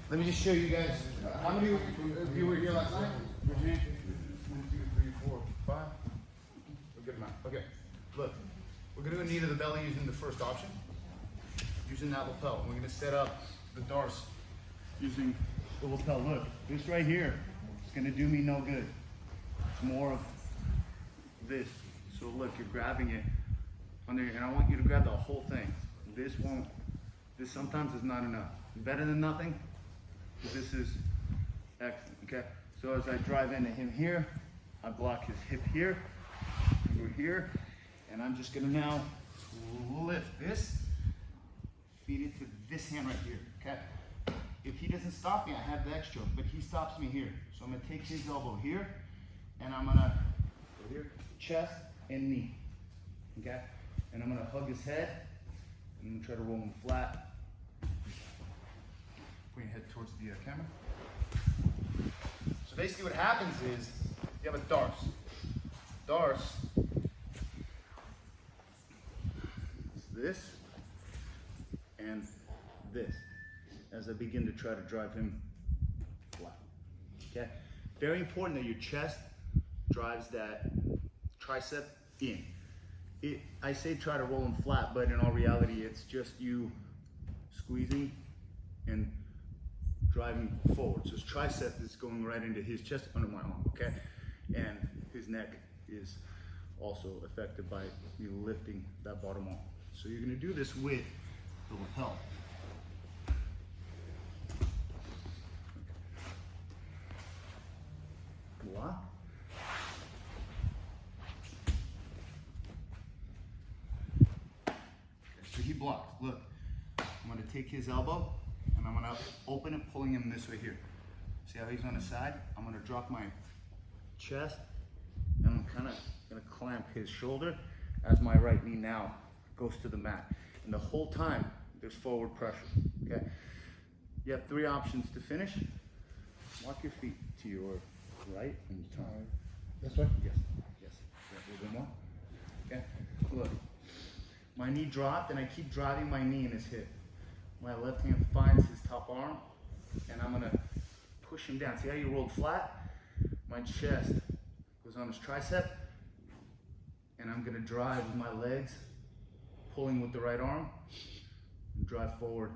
Let me just show you guys. How many of you were here last night? 1, 2, 3, 4, 5. A good amount. Okay. Look, we're going to go knee to the belly using the first option, using that lapel. We're going to set up the Darce using the lapel. Look, this right here is going to do me no good. It's more of this. So look, you're grabbing it under, and I want you to grab the whole thing. This won't. This sometimes is not enough. Better than nothing. This is excellent. Okay. So as I drive into him here, I block his hip here, over here, and I'm just gonna now lift this, feed it to this hand right here. Okay. If he doesn't stop me, I have the extra, but he stops me here. So I'm gonna take his elbow here, and I'm gonna go here, chest and knee. Okay. And I'm gonna hug his head. I'm gonna try to roll him flat. Put your head towards the camera. So basically what happens is you have a Darce. Darce is this and this as I begin to try to drive him flat. Okay? Very important that your chest drives that tricep in. I say try to roll him flat, but in all reality, it's just you squeezing and driving forward. So his tricep is going right into his chest under my arm, okay? And his neck is also affected by you lifting that bottom arm. So you're gonna do this with the lapel. Voila. So he blocked. Look, I'm going to take his elbow and I'm going to open it, pulling him this way here. See how he's on his side? I'm going to drop my chest and I'm kind of going to clamp his shoulder as my right knee now goes to the mat. And the whole time there's forward pressure. Okay? You have 3 options to finish. Walk your feet to your right and turn. This way? Yes. Yes. A little bit more. Okay? Look. My knee dropped and I keep driving my knee in his hip. My left hand finds his top arm and I'm gonna push him down. See how you rolled flat? My chest goes on his tricep and I'm gonna drive with my legs, pulling with the right arm, and drive forward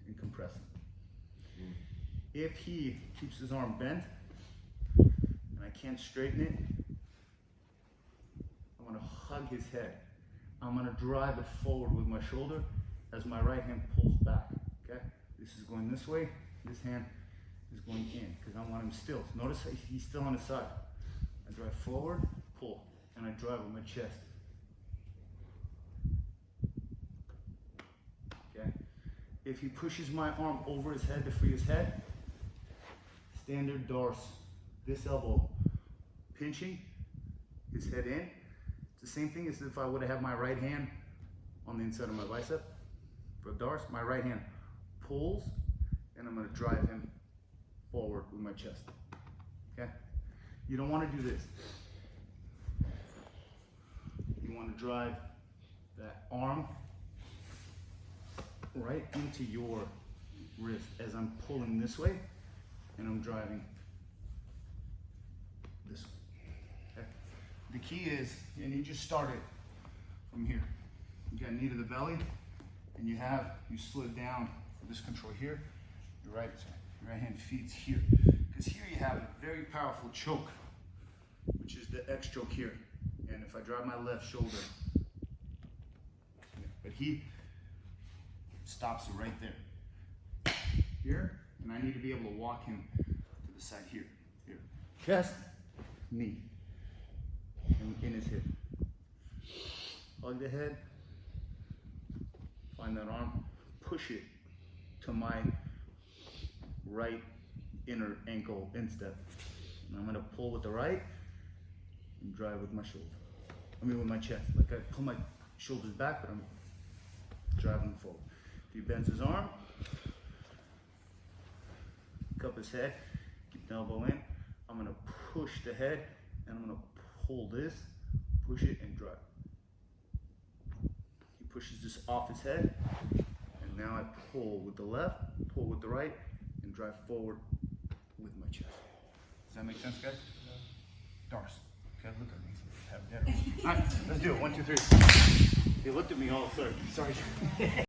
and compress him. If he keeps his arm bent and I can't straighten it, I'm gonna hug his head. I'm going to drive it forward with my shoulder as my right hand pulls back, okay? This is going this way, this hand is going in because I want him still. So notice he's still on his side. I drive forward, pull, and I drive with my chest. Okay? If he pushes my arm over his head to free his head, standard Darce, this elbow pinching, his head in. The same thing as if I would have had my right hand on the inside of my bicep. For Darce, my right hand pulls and I'm going to drive him forward with my chest. Okay? You don't want to do this. You want to drive that arm right into your wrist as I'm pulling this way and I'm driving this way. Okay? The key is, and you just start it from here. You got knee to the belly, and you slid down for this control here. Your right hand feeds here. Because here you have a very powerful choke, which is the X choke here. And if I drive my left shoulder, but he stops it right there. Here, and I need to be able to walk him to the side here. Here. Chest, knee. And in his hip. Hug the head, find that arm, push it to my right inner ankle instep. And I'm going to pull with the right and drive with my shoulder. With my chest. Like I pull my shoulders back, but I'm driving forward. If he bends his arm, cup his head, keep the elbow in. I'm going to push the head and I'm going to pull this, push it, and drive. He pushes this off his head, and now I pull with the left, pull with the right, and drive forward with my chest. Does that make sense, guys? Darce. Okay, look at me. All right, let's do it. 1, 2, 3. He looked at me all sorry.